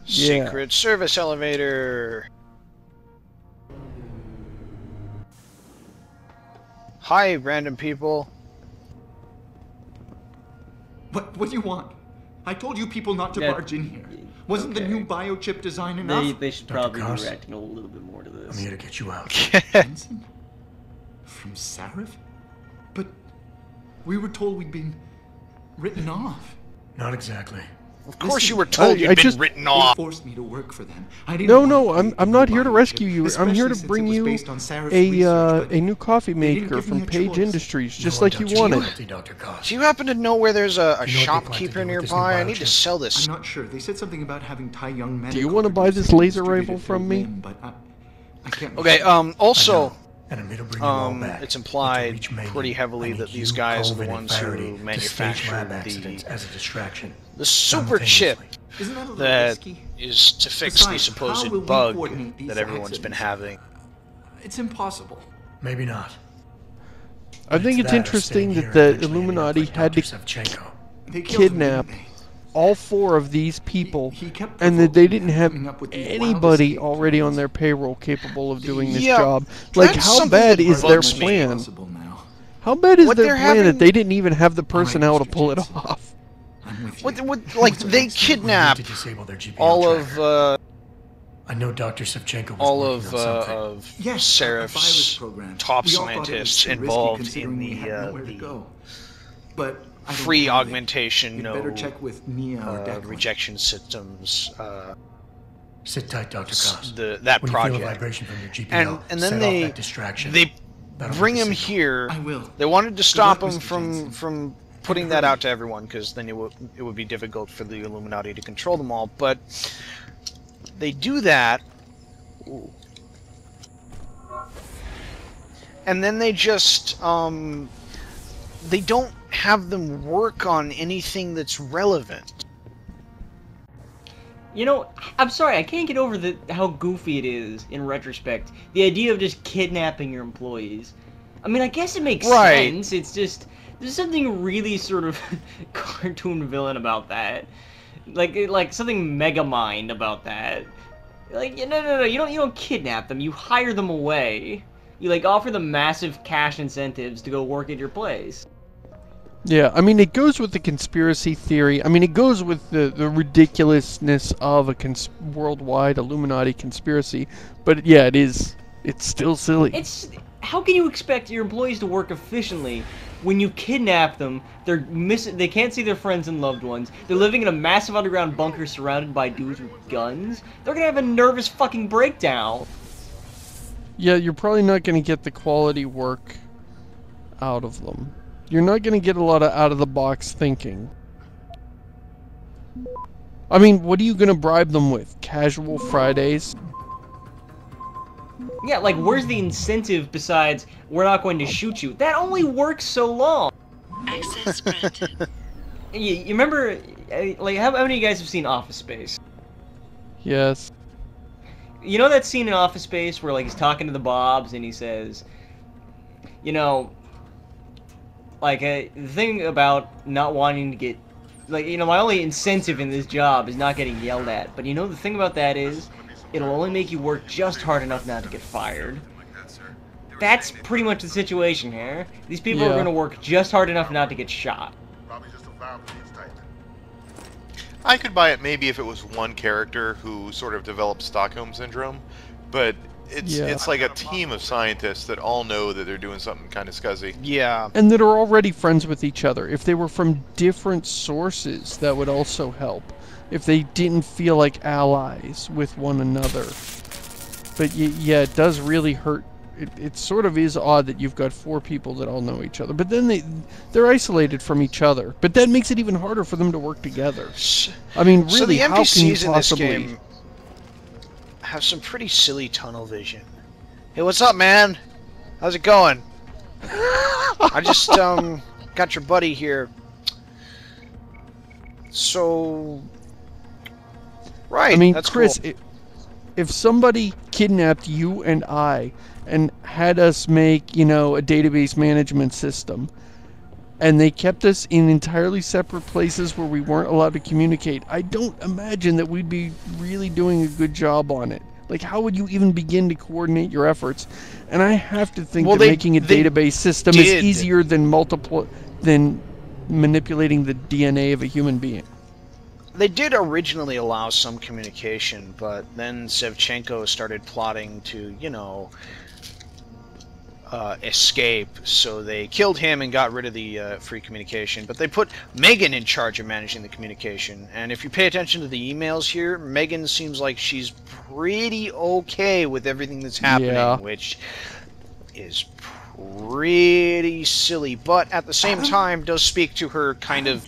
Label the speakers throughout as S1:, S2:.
S1: Yeah.
S2: Secret service elevator. Hi, random people.
S3: What do you want? I told you people not to barge in here. Wasn't the new biochip design enough?
S4: They should probably be reacting a little bit more to this.
S3: I'm here to get you out. Jensen? From Sarif? But we were told we'd been written off. Not exactly.
S2: Of course you were told you'd been written off.
S3: They forced me to work for them.
S1: I'm not here to rescue you. I'm here to bring you a new coffee maker from Page Industries, just like you wanted.
S2: Do you happen to know where there's a shopkeeper nearby? I need to sell this.
S3: I'm not sure. They said something about having Thai young men.
S1: Do you want to buy this laser rifle from me?
S3: But I can't.
S2: Okay, also,
S3: it's
S2: implied pretty heavily that these guys are the ones who manufacture the super chip that is to fix the supposed bug that everyone's been having.
S3: It's impossible.
S5: Maybe not.
S1: I think it's interesting that the Illuminati had to kidnap all 4 of these people, and that they didn't have anybody already on their payroll capable of doing this job. Like, how bad is their plan? How bad is their plan that they didn't even have the personnel to pull it off?
S2: Like, they kidnapped all of,
S5: I know Dr. Savchenko was
S2: all of Sarif's top scientists involved in the free augmentation, rejection systems.
S5: Sit tight, Dr. Koss.
S2: That
S5: when
S2: project.
S5: You feel a vibration from your GPO,
S2: and then they bring him here. They wanted to stop him from putting that out to everyone, because then it would be difficult for the Illuminati to control them all. But they do that, and then they just they don't have them work on anything that's relevant.
S4: You know, I'm sorry, I can't get over how goofy it is in retrospect. The idea of just kidnapping your employees. I mean, I guess it makes sense. It's just there's something really sort of cartoon villain about that. Like something Megamind about that. Like, no, you don't kidnap them. You hire them away. You offer them massive cash incentives to go work at your place.
S1: Yeah, I mean, it goes with the conspiracy theory. I mean, it goes with the ridiculousness of a worldwide Illuminati conspiracy. But yeah, it's still silly.
S4: How can you expect your employees to work efficiently when you kidnap them? They can't see their friends and loved ones. They're living in a massive underground bunker surrounded by dudes with guns. They're gonna have a nervous fucking breakdown.
S1: Yeah, you're probably not gonna get the quality work out of them. You're not going to get a lot of out-of-the-box thinking. I mean, what are you going to bribe them with? Casual Fridays?
S4: Yeah, like, where's the incentive besides, we're not going to shoot you? That only works so long!
S6: Access granted.
S4: You remember, like, how many of you guys have seen Office Space?
S1: Yes.
S4: You know that scene in Office Space where, like, he's talking to the Bobs and he says, you know, like, the thing about not wanting to get, like, you know, my only incentive in this job is not getting yelled at. But you know, the thing about that is, it'll only make you work just hard enough not to get fired. That's pretty much the situation here. These people are going to work just hard enough not to get shot.
S7: I could buy it maybe if it was one character who sort of developed Stockholm Syndrome, but it's like a team of scientists that all know that they're doing something kind of scuzzy.
S2: Yeah.
S1: And that are already friends with each other. If they were from different sources, that would also help. If they didn't feel like allies with one another. But yeah, it does really hurt. It sort of is odd that you've got 4 people that all know each other. But then they're isolated from each other. But that makes it even harder for them to work together. I mean, really,
S2: so the
S1: how
S2: NPCs
S1: can you
S2: in
S1: possibly...
S2: this game have some pretty silly tunnel vision. Hey, what's up, man? How's it going? I just got your buddy here. So, right?
S1: I mean,
S2: that's
S1: Chris,
S2: cool.
S1: If somebody kidnapped you and I and had us make, you know, a database management system, and they kept us in entirely separate places where we weren't allowed to communicate. I don't imagine that we'd be really doing a good job on it. Like, how would you even begin to coordinate your efforts? And I have to think that making a database system is easier than manipulating the DNA of a human being.
S2: They did originally allow some communication, but then Shevchenko started plotting to, you know, escape, so they killed him and got rid of the free communication. But they put Megan in charge of managing the communication, and if you pay attention to the emails here, Megan seems like she's pretty okay with everything that's happening, which is pretty silly, but at the same time does speak to her kind of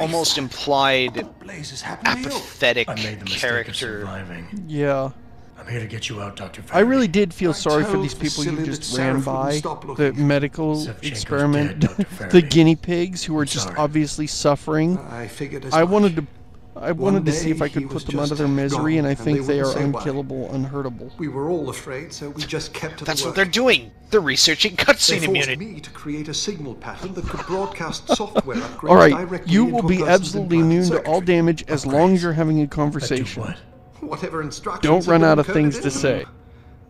S2: almost implied apathetic character.
S1: Yeah.
S5: I'm here to get you out, Dr.
S1: I really did feel sorry for these people you just ran by, the medical experiment, the guinea pigs who were just obviously suffering. I wanted to see if I could put them out of their misery, and I think they are unkillable, unhurtable.
S3: We were all afraid, so we just kept to the work.
S2: That's what they're doing. They're researching cutscene immunity.
S3: They forced me to create a signal pattern that could broadcast software upgrades
S1: All right,
S3: directly
S1: you
S3: into
S1: will
S3: a
S1: be
S3: person's
S1: absolutely
S3: implanted
S1: immune to all
S3: circuitry.
S1: damage as long as you're having a conversation.
S3: Whatever instructions
S1: Don't run out of
S3: had been
S1: things to
S3: coded in.
S1: say.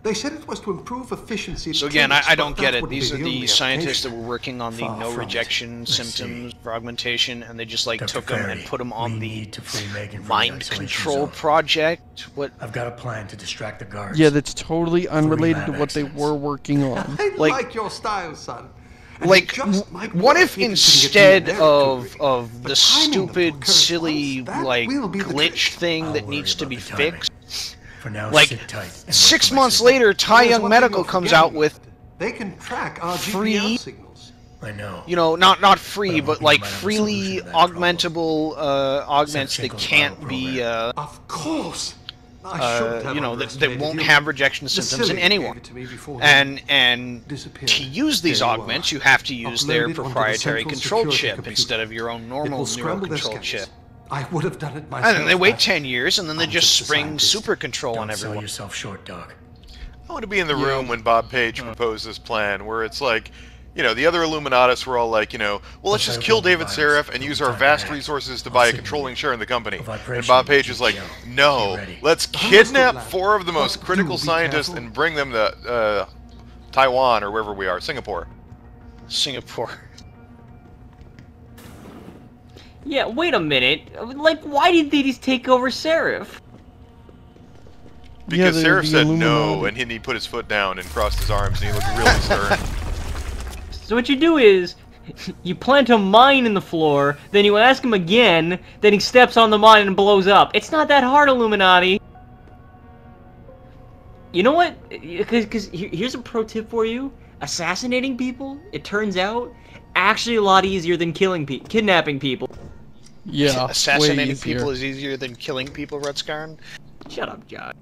S3: They said it was to improve efficiency.
S2: So again, I don't get it. These are the scientists that were working on the no rejection symptoms for augmentation, and they just like took them and put them on the mind control project. What?
S5: I've got a plan to distract the guards.
S1: Yeah, that's totally unrelated to what they were working on.
S3: I like your style, son.
S2: Like, what if instead of the stupid, silly, like, glitch thing that needs to be fixed,
S5: For now,
S2: like,
S5: sit tight and
S2: 6 months later, Tai Young Medical comes out with
S3: they can track our
S2: free
S3: GPS signals.
S5: I know.
S2: You know, not free, but like freely augmentable augments that can't be,
S3: Of course.
S2: you know, that won't have rejection symptoms in anyone. And to use these augments, you have to use their proprietary control chip instead of your own normal neural control chip.
S3: I would have done it myself.
S2: And then they wait 10 years, and then they just spring super control on
S5: Don't sell
S2: everyone.
S5: yourself short, Doc.
S7: I want to be in the room when Bob Page proposed this plan, where it's like, you know, the other Illuminatus were all like, you know, well, let's just kill David Seraph and use our vast resources to buy a controlling share in the company. And Bob Page is like, no, let's kidnap 4 of the most critical scientists and bring them to Taiwan or wherever we are, Singapore.
S2: Singapore.
S4: Yeah, wait a minute. Like, why did they just take over Seraph?
S7: Because
S1: Yeah,
S7: Seraph
S1: the
S7: said no,
S1: Illuminati.
S7: and he put his foot down and crossed his arms, and he looked really stern.
S4: So what you do is, you plant a mine in the floor, then you ask him again, then he steps on the mine and blows up. It's not that hard, Illuminati. You know what? Because here's a pro tip for you. Assassinating people, it turns out, actually a lot easier than kidnapping people.
S1: Yeah,
S2: Assassinating people is easier than killing people, Red Scarn.
S4: Shut up, Josh.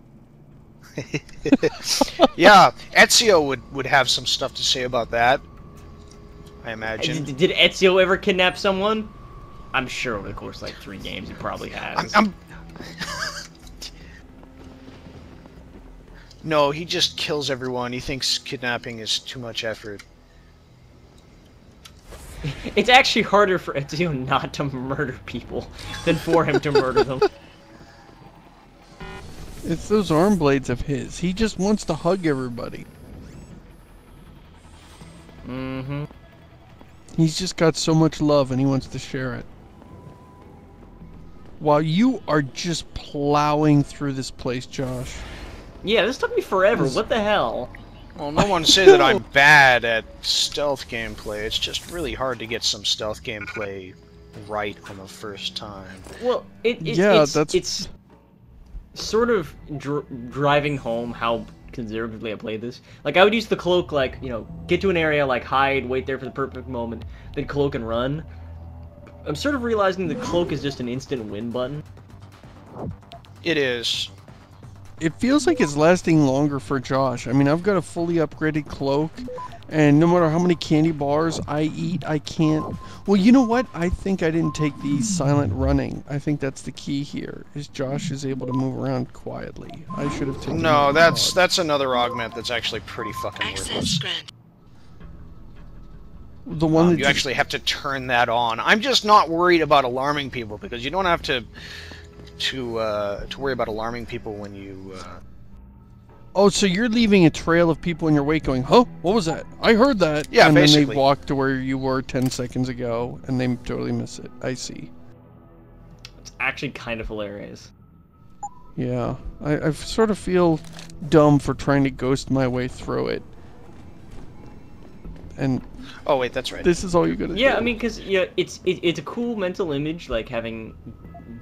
S2: Yeah, Ezio would have some stuff to say about that, I imagine.
S4: Did Ezio ever kidnap someone? I'm sure over the course of like 3 games he probably has.
S2: No, he just kills everyone. He thinks kidnapping is too much effort.
S4: It's actually harder for Ezio not to murder people than for him to murder them.
S1: It's those arm blades of his. He just wants to hug everybody.
S4: Mm-hmm.
S1: He's just got so much love and he wants to share it. While you are just plowing through this place, Josh.
S4: Yeah, this took me forever. What the hell?
S2: Well, no one say that I'm bad at stealth gameplay. It's just really hard to get some stealth gameplay right on the first time.
S4: Well, it's sort of driving home how conservatively I played this. Like, I would use the cloak, like, you know, get to an area, like, hide, wait there for the perfect moment, then cloak and run. I'm sort of realizing the cloak is just an instant win button.
S2: It is.
S1: It feels like it's lasting longer for Josh. I mean, I've got a fully upgraded cloak, and no matter how many candy bars I eat, I can't... Well, you know what? I think I didn't take the silent running. I think that's the key here, is Josh is able to move around quietly. I should have taken...
S2: No, that's another augment that's actually pretty fucking worthless.
S1: The one that
S2: you actually have to turn that on. I'm just not worried about alarming people because you don't have to worry about alarming people when you.
S1: Oh, so you're leaving a trail of people in your wake going, huh? What was that? I heard that.
S2: Yeah,
S1: and
S2: basically.
S1: then they walk to where you were 10 seconds ago, and they totally miss it. I see.
S4: It's actually kind of hilarious.
S1: Yeah, I sort of feel dumb for trying to ghost my way through it. And
S2: oh wait, that's right.
S1: This is all you're gonna do.
S4: Yeah, I mean, because it's a cool mental image, like having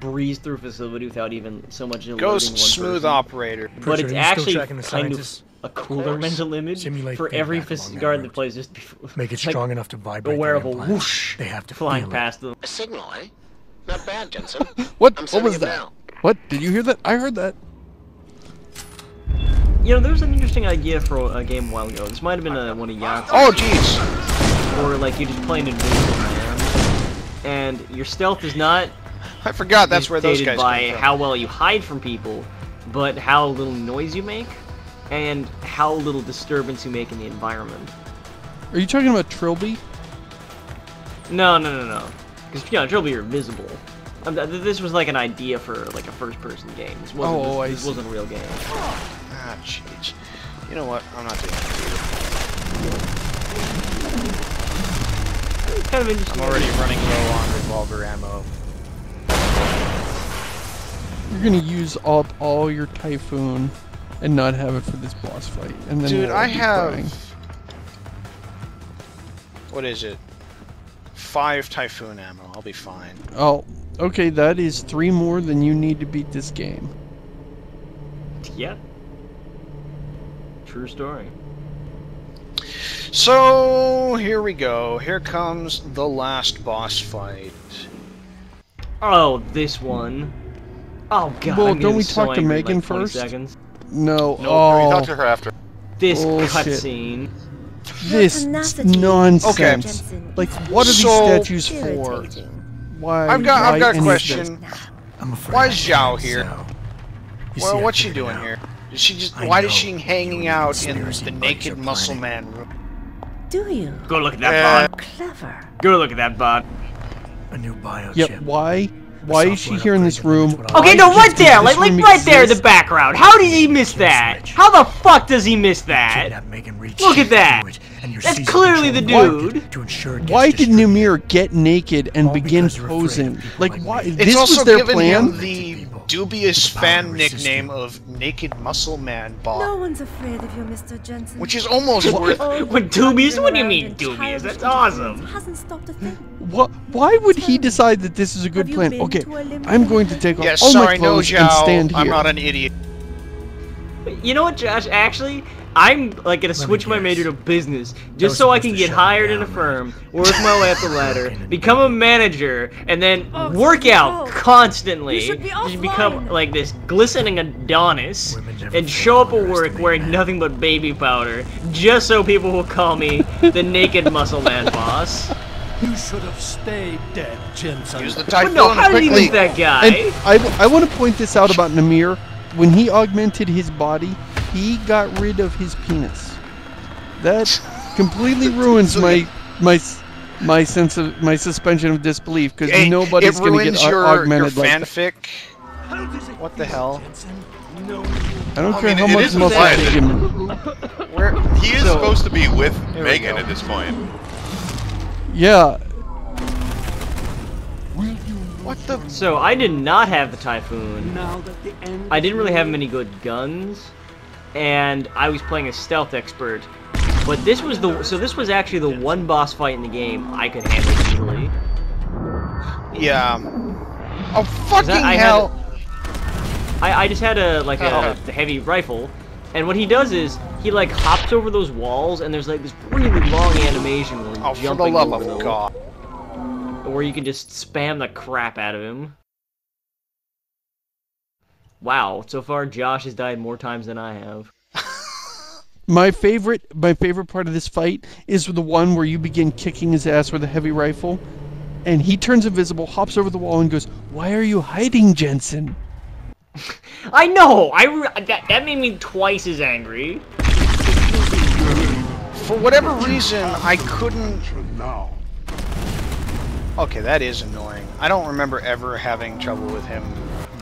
S4: breezed through a facility without even so much
S2: Ghost smooth operator.
S4: But it's actually kind of a cooler mental image for every guard that plays just before.
S5: Make it strong enough to vibrate.
S4: Aware of a whoosh
S5: they have to
S4: flying past them.
S8: A signal, eh? Not bad, Jensen.
S1: What was that? What? Did you hear that? I heard that.
S4: You know, there was an interesting idea for a game a while ago. This might have been one of Yacht's.
S2: Oh, jeez!
S4: Or like you just play an Invisible Man, and your stealth is not.
S2: I forgot that's where those guys
S4: by
S2: come from.
S4: how well you hide from people, but how little noise you make, and how little disturbance you make in the environment.
S1: Are you talking about Trilby?
S4: No. Because Trilby, you're invisible. This was like an idea for like a first-person game. This wasn't, this wasn't a real game.
S2: Ah, jeez. You know what? I'm not doing it.
S4: Kind of interesting.
S2: I'm already running low on revolver ammo.
S1: You're gonna use up all your Typhoon and not have it for this boss fight, and then
S2: dude,
S1: we'll
S2: I
S1: be
S2: have
S1: crying.
S2: What is it? 5 Typhoon ammo. I'll be fine.
S1: Oh, okay. That is 3 more than you need to beat this game.
S4: Yeah. True story.
S2: So here we go. Here comes the last boss fight.
S4: Oh, this one. Oh god.
S1: Well,
S4: I'm
S1: don't we
S4: so
S1: talk to
S4: angry in,
S1: Megan
S4: like 20
S1: first?
S4: Seconds.
S1: No.
S7: No,
S1: Oh,
S7: we talk to her after.
S4: This
S1: Bullshit.
S4: cutscene.
S1: This nonsense.
S2: Okay.
S1: Like, what are these statues for? Why?
S2: I've got a
S1: any
S2: question.
S5: I'm afraid
S2: Why is Zhao here?
S5: You
S2: Well,
S5: see, I
S2: what's she
S5: figured
S2: doing
S5: out.
S2: here? Is she just?
S5: I
S2: Why is
S5: know
S2: she hanging
S5: you
S2: out in
S5: conspiracy
S2: the
S5: buddies
S2: naked
S5: are
S2: muscle
S5: planning.
S2: man room?
S6: Do you?
S4: Go look at that bot.
S6: Clever.
S4: Go look at that bot.
S5: A new biochip.
S1: Yep. Why? Why is she here in this room?
S4: Okay, no, right there, like
S1: room
S4: right there in the
S1: exists?
S4: background. How did he miss that? How the fuck does he miss that? Look at that. That's clearly the dude.
S1: Why did Namir get naked and begin posing? Like, why?
S2: It's
S1: This
S2: also
S1: was their
S2: given
S1: plan?
S2: him the dubious fan nickname of Naked Muscle Man Bob,
S6: No one's afraid of you, Mr. Jensen.
S2: which is almost worth.
S4: What, dubious? What do you mean, dubious? That's awesome.
S6: Hasn't stopped a thing.
S1: What? Why would he decide that this is a good
S6: Have you
S1: plan?
S6: been
S1: Okay,
S6: to a limbo
S1: I'm going to take off
S2: Yes,
S1: all my
S2: sorry, no,
S1: clothes and stand
S2: Zhao.
S1: here.
S2: I'm not an idiot.
S4: You know what, Josh? Actually, I'm like gonna switch my major to business just so I can get hired in a firm, work my way up the ladder, become a manager, and then work out constantly.
S6: You should be
S4: Just become
S6: offline.
S4: like this glistening Adonis and show up at work wearing nothing but baby powder, just so people will call me the Naked Muscle Man Boss.
S9: You should have stayed dead, Jensen.
S2: Use the
S4: But
S2: Typhoon
S4: no, how did he
S2: quickly.
S4: miss that guy?
S1: And I want to point this out about Namir. When he augmented his body, he got rid of his penis. That completely ruins my sense of my suspension of disbelief because
S2: Hey,
S1: nobody's
S2: it
S1: going to
S2: ruins
S1: get
S2: your
S1: augmented like that.
S2: fanfic. What the hell?
S1: I don't
S7: I
S1: care
S7: mean,
S1: how
S7: it
S1: much
S7: is
S1: muscle
S7: implied
S1: they
S7: that-
S1: give me.
S2: Where?
S7: He is
S2: So-
S7: supposed to be with
S2: we
S7: Megan
S2: go.
S7: at this point.
S1: Yeah.
S2: What the?
S4: So I did not have the Typhoon.
S9: Now that the end
S4: I didn't really have many good guns, and I was playing a stealth expert. But this was this was actually the one boss fight in the game I could handle easily.
S2: Yeah. Oh fucking
S4: I
S2: hell!
S4: I just had a heavy rifle, and what he does is he like hops over those walls, and there's like this really long animation where he's
S2: Oh, for the
S4: jumping
S2: love
S4: over
S2: of
S4: them,
S2: God!
S4: where you can just spam the crap out of him. Wow, so far Josh has died more times than I have.
S1: My favorite part of this fight is the one where you begin kicking his ass with a heavy rifle, and he turns invisible, hops over the wall, and goes, "Why are you hiding, Jensen?"
S4: I know. That made me twice as angry.
S2: For whatever reason, I couldn't...
S9: Now.
S2: Okay, that is annoying. I don't remember ever having trouble with him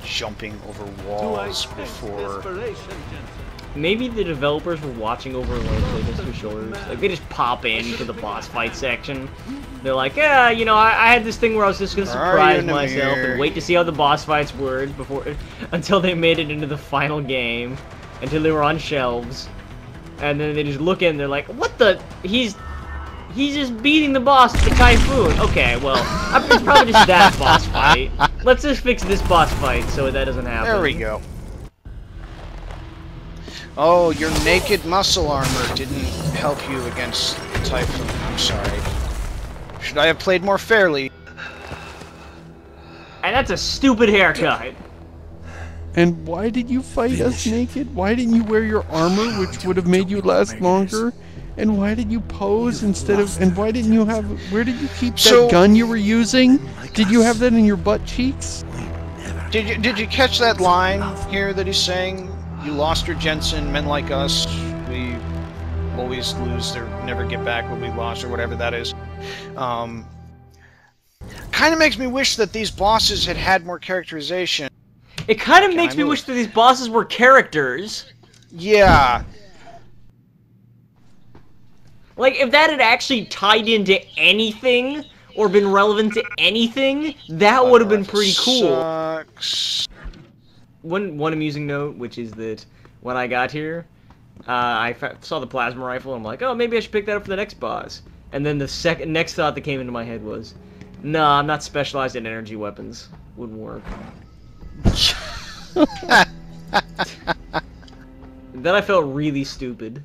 S2: jumping over walls before.
S4: Maybe the developers were watching over like their shoulders. Like they just pop into the boss fight section. They're like, yeah, you know, I had this thing where I was just gonna surprise myself and wait to see how the boss fights were until they made it into the final game, until they were on shelves, and then they just look in and they're like, what the? He's just beating the boss with the typhoon. Okay, well, it's probably just that boss fight. Let's just fix this boss fight so that doesn't happen.
S2: There we go. Oh, your naked muscle armor didn't help you against the typhoon. I'm sorry. Should I have played more fairly?
S4: And that's a stupid haircut.
S1: And why did you fight us naked? Why didn't you wear your armor, which would have made you last longer? And why did you pose instead of... And why didn't you have... Where did you keep that gun you were using? Did you have that in your butt cheeks?
S2: Did you catch that line here that he's saying? You lost your Jensen, men like us, we always lose or never get back what we lost, or whatever that is. Kind of makes me wish that these bosses had had more characterization.
S4: It kind of makes me wish that these bosses were characters.
S2: Yeah.
S4: Like, if that had actually tied into anything, or been relevant to anything, that would have been pretty cool.
S2: Sucks.
S4: One amusing note, which is that when I got here, I saw the plasma rifle, and I'm like, oh, maybe I should pick that up for the next boss. And then the next thought that came into my head was, no, I'm not specialized in energy weapons. Wouldn't work. Then I felt really stupid.